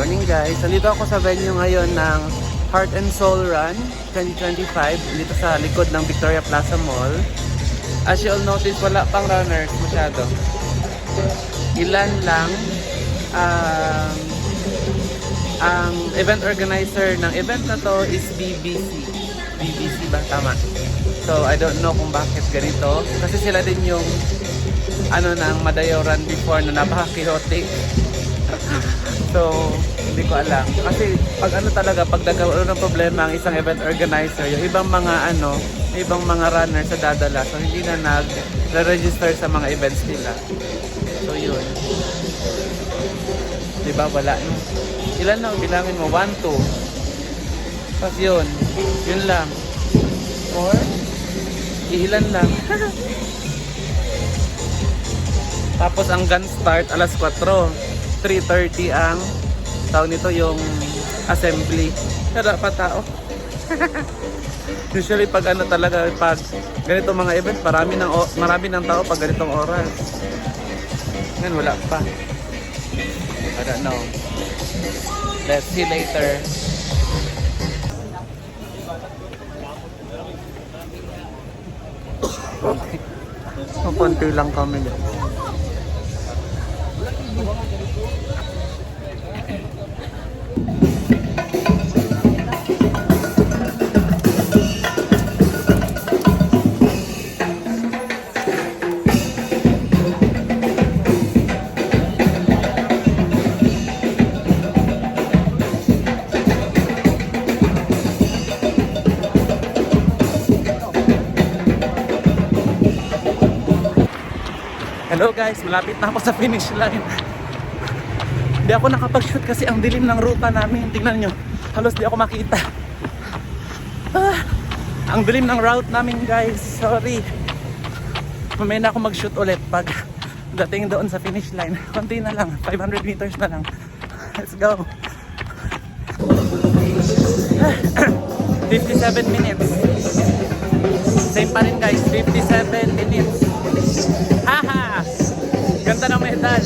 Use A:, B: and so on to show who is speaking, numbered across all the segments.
A: Morning guys, nandito ako sa venue ngayon ng Heart and Soul Run 2025 dito sa likod ng Victoria Plaza Mall. As you'll notice, wala pang runners masyado. Ilan lang. Ang event organizer ng event na to is BBC. BBC ba? Tama. So I don't know kung bakit ganito. Kasi sila din yung ng Madayo Run before na napaka-chaotic. So, hindi ko alam. Kasi pag pag nagkaroon ng problema ang isang event organizer, yung ibang mga runners sa dadala. So, hindi na nag-register sa mga events nila. So, yun. Diba? Wala. Ilan na? Bilangin mo. 1, 2. Tapos yun. Yun lang. 4. Ilan lang. Tapos ang gun start alas 4. 3:30 ang tawag nito yung assembly. Kada pa tao. Usually pag pag ganito mga event, marami ng tao pag ganitong oras. Ngayon wala pa. I don't know. Let's see later. Okay. Konti lang kami guys. Hello guys, malapit na ako sa finish line. Hindi ako nakapag-shoot kasi ang dilim ng ruta namin. Tingnan nyo, halos di ako makita. Ang dilim ng route namin guys, sorry. Mamaya na ako mag-shoot ulit pag dating doon sa finish line. Konti na lang, 500 meters na lang. Let's go. 57 minutes. Same pa rin guys, 57 minutes. Haha! Ganda ng medal.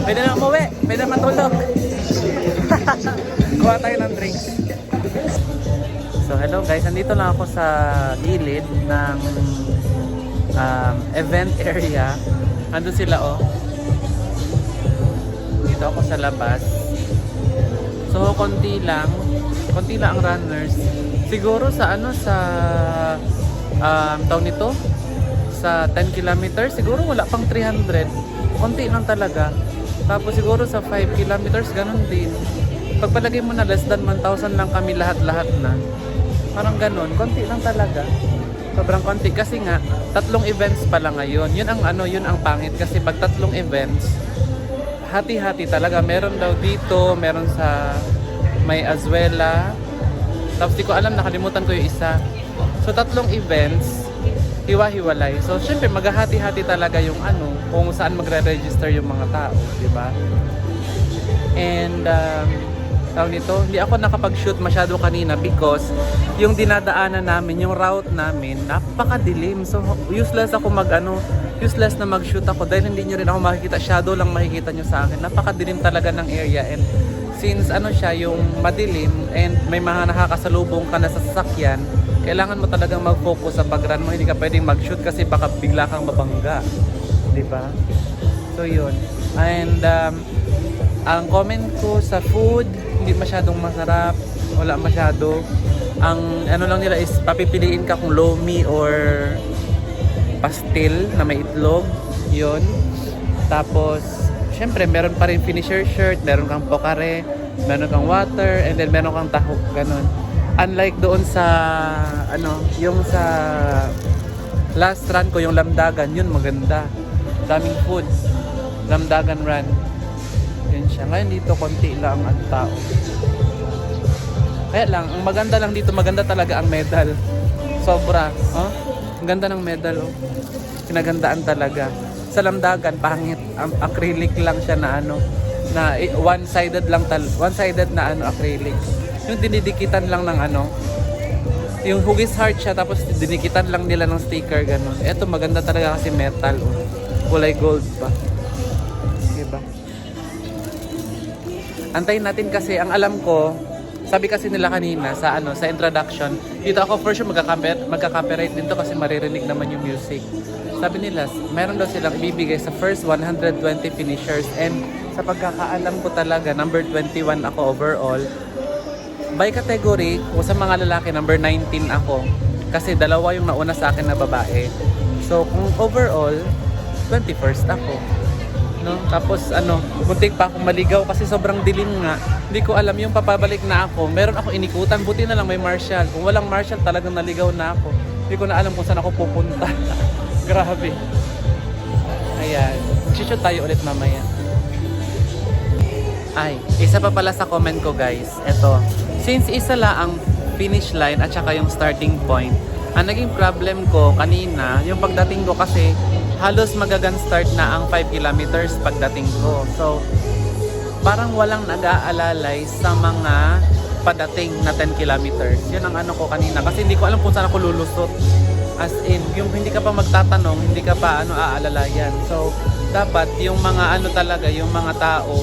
A: Pwede na umuwi, pwede na matulog. Kuha tayo ng drinks. So hello guys, nandito lang ako sa gilid ng event area. Andun sila oh. Dito ako sa labas. So konti lang ang runners. Siguro sa taon nito sa 10 kilometers siguro wala pang 300. Konti lang talaga. Tapos siguro sa 5 kilometers ganun din. Pagpalagay mo na less than 1,000 lang kami lahat-lahat na. Parang ganun, konti lang talaga. Sobrang konti kasi nga 3 events pa lang ngayon. Yun ang pangit kasi pag 3 events hati-hati talaga. Meron daw dito, meron sa may Azuela. Tapos di ko alam, nakalimutan ko yung isa. So 3 events, hiwa-hiwalay. So syempre maghahati-hati talaga yung kung saan magre-register yung mga tao, di ba? And tawag nito, hindi ako nakapag-shoot masyado kanina because yung dinadaanan namin, yung route namin, napakadilim. So useless na mag-shoot ako dahil hindi nyo rin ako makikita. Shadow lang makikita nyo sa akin. Napakadilim talaga ng area. And since siya yung madilim and may mga nakakasalubong ka na sa sasakyan, kailangan mo talagang mag-focus sa pag-run mo. Hindi ka pwedeng mag-shoot kasi baka bigla kang mabangga, di ba? So yun. And ang comment ko sa food, hindi masyadong masarap, wala masyado. Ang lang nila is papipiliin ka kung lomi or pastil na may itlog, yun. Tapos syempre meron pa rin finisher shirt, meron kang pokare, meron kang water, and then meron kang tahok, ganun. Unlike doon sa yung sa last run ko, yung Lamdagan, yun maganda. Daming food. Lamdagan run. Yun siya. Ngayon dito konti lang ang tao. Kaya lang, ang maganda lang dito, maganda talaga ang medal. Sobra. Oh? Ang ganda ng medal, oh. Kinagandaan talaga. Sa Lamdagan, pangit. Acrylic lang siya na na one-sided na acrylic. Yung dinidikitan lang ng Yung hugis heart siya, tapos dinikitan lang nila ng sticker, ganun. Eto, maganda talaga kasi metal, oh. Kulay gold pa. Diba? Antayin natin kasi, ang alam ko, sabi kasi nila kanina sa sa introduction, dito ako for sure magka-copyright din to kasi maririnig naman yung music. Sabi nila, meron daw silang ibibigay sa first 120 finishers, and sa pagkakaalam ko talaga, number 21 ako overall. By category, o sa mga lalaki, number 19 ako. Kasi dalawa yung nauna sa akin na babae. So, kung overall, 21st ako. No? Tapos, muntik pa akong maligaw kasi sobrang dilim nga. Hindi ko alam yung papabalik na ako. Meron ako inikutan, buti na lang may marshal. Kung walang marshal, talagang naligaw na ako. Hindi ko na alam kung saan ako pupunta. Grabe. Ayan. Shoot tayo ulit mamaya. Ay, isa pa pala sa comment ko, guys. Ito. Since isa lang ang finish line at saka yung starting point, ang naging problem ko kanina, yung pagdating ko kasi halos magagan start na ang 5 kilometers pagdating ko. So, parang walang nag-aalalay sa mga padating na 10 kilometers. Yun ang ko kanina. Kasi hindi ko alam kung saan ako lulusot. As in, yung hindi ka pa magtatanong, hindi ka pa aalalayan. So, dapat yung mga talaga, yung mga tao,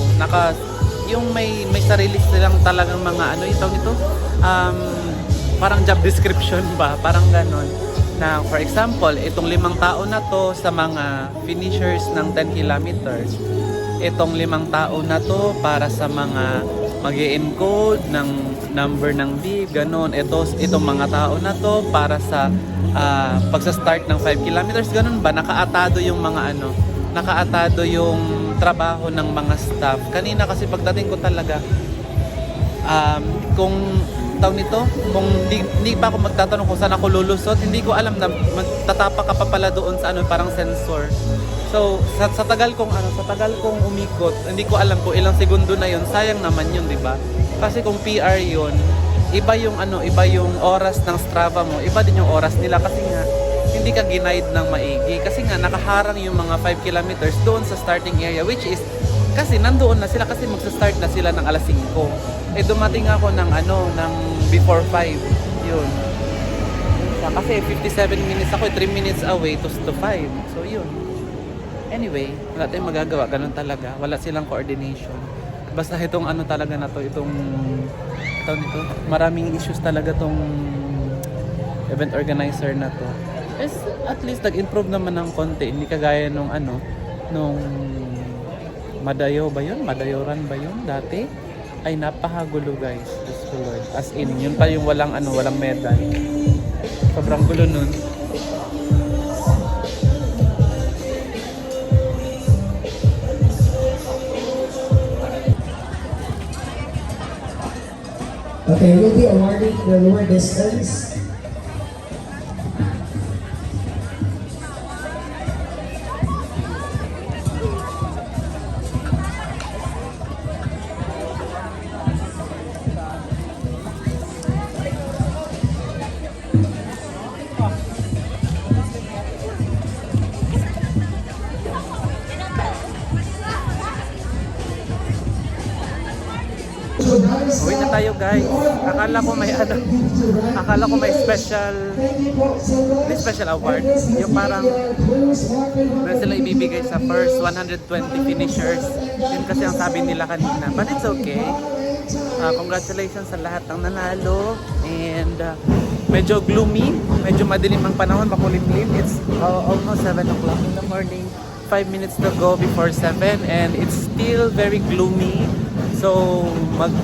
A: yung may sarili silang talagang mga yung tawag nito, parang job description ba, parang ganon, na for example, itong 5 tao na to sa mga finishers ng 10 kilometers, itong 5 tao na to para sa mga mag-e-encode ng number ng bib, ganon, itong mga tao na to para sa pagsa-start ng 5 kilometers, ganon ba, nakaatado yung mga nakaatado yung trabaho ng mga staff. Kanina kasi pagdating ko talaga, kung kung hindi pa ako magtatanong kung saan ako lulusot, hindi ko alam na magtatapa ka pa pala doon sa parang sensor. So, sa tagal kong umikot, hindi ko alam kung ilang segundo na yun, sayang naman yun, di ba? Kasi kung PR yun, iba yung oras ng Strava mo, iba din yung oras nila kasi nga, hindi ka ginaid ng maigi kasi nga nakaharang yung mga 5 kilometers doon sa starting area, which is kasi nandoon na sila kasi magsa-start na sila ng alas 5. Dumating ako ng before 5. Yun. Kasi 57 minutes ako, 3 minutes away to 5. So yun. Anyway, wala tayong magagawa, ganun talaga. Wala silang coordination. Basta itong talaga na to, itong maraming issues talaga tong event organizer na to. At least nag-improve naman ng konti, hindi kagaya nung Madayo ba yun? Madayoran ba yun dati? Ay napakagulo, guys. Diyos ko Lord. As in, yun pa yung walang medal. Sobrang gulo nun.
B: Okay, we'll be awarding the lower distance.
A: Uwi na tayo, guys. Akala ko may special award. Yung parang meron sila ibibigay sa first 120 finishers. Yun kasi ang sabi nila kanina. But it's okay. Congratulations sa lahat ng nanalo. And medyo gloomy, medyo madilim ang panahon, makulimlim. It's almost 7 o'clock in the morning. 5 minutes to go before 7 and it's still very gloomy. So,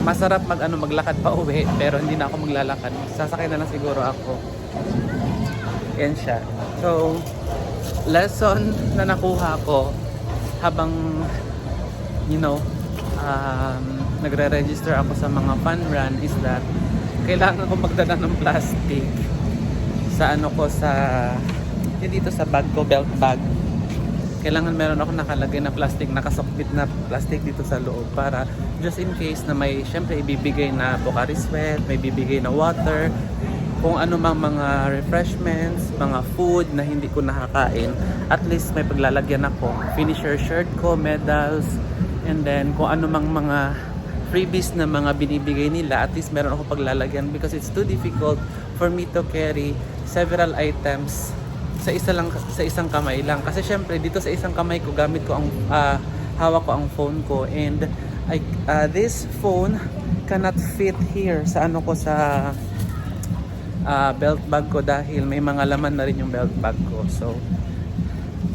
A: masarap maglakad pa uwi, pero hindi na ako maglalakad. Sasakay na lang siguro ako. Yan siya. So, lesson na nakuha ko habang, nagre-register ako sa mga fun run is that kailangan ko magdala ng plastic sa dito sa bag ko, belt bag. Kailangan meron ako nakalagay na plastic, nakasokbit na plastic dito sa loob para just in case na may syempre ibibigay na Pocari Sweat, may bibigay na water, kung ano mang mga refreshments, mga food na hindi ko nakakain, at least may paglalagyan ako. Finisher shirt ko, medals, and then kung ano mang mga freebies na mga binibigay nila, at least meron ako paglalagyan because it's too difficult for me to carry several items sa isang kamay lang. Kasi syempre dito sa isang kamay ko gamit ko ang hawak ko ang phone ko, and this phone cannot fit here sa ano ko sa belt bag ko dahil may mga laman na rin yung belt bag ko. So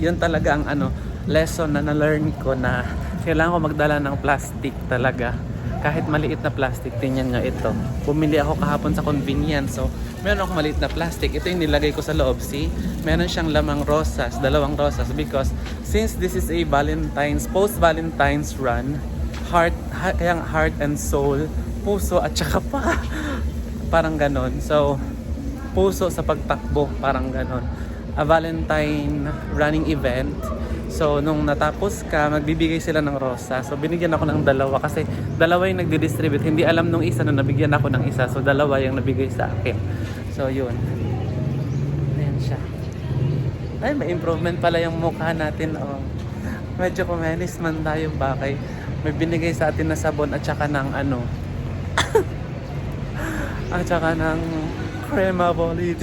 A: yun talaga ang lesson na na-learn ko, na kailangan ko magdala ng plastic talaga. Kahit maliit na plastic, tingnan nyo ito. Bumili ako kahapon sa convenience. So, meron akong maliit na plastic. Ito yung nilagay ko sa loob. See? Meron siyang lamang rosas, 2 rosas. Because since this is a post-Valentine's run, kayang heart and soul, puso at saka pa. Parang ganon. So, puso sa pagtakbo. Parang ganon. A Valentine running event. So, nung natapos ka, magbibigay sila ng rosa. So, binigyan ako ng 2 kasi 2 yung nagdi-distribute. Hindi alam nung isa na nabigyan ako ng isa. So, 2 yung nabigay sa akin. So, yun. Ayan siya. Ay, may improvement pala yung mukha natin. Oh. Medyo kumenis man tayo bakay. May binigay sa atin na sabon at saka ng at saka ng crema bolide.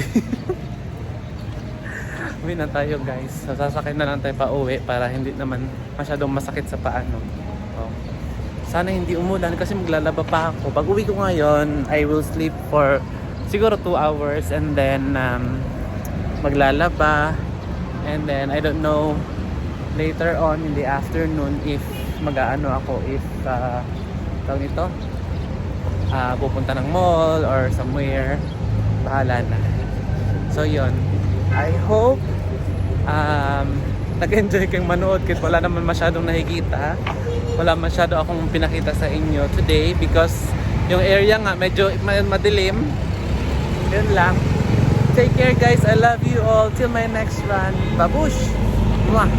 A: Uwi na tayo guys. So, sasakay na lang tayo pa uwi para hindi naman masyadong masakit sa paano. Oh. Sana hindi umulan kasi maglalaba pa ako. Pag uwi ko ngayon, I will sleep for siguro 2 hours and then maglalaba. And then I don't know later on in the afternoon if mag-aano ako, if tawag nito, pupunta ng mall or somewhere. Bahala na. So yun. I hope nag-enjoy kayong manood kahit wala naman masyadong nakikita. Wala masyado akong pinakita sa inyo today because yung area nga medyo madilim. Yun lang. Take care guys. I love you all. Till my next run. Babush! Mwah!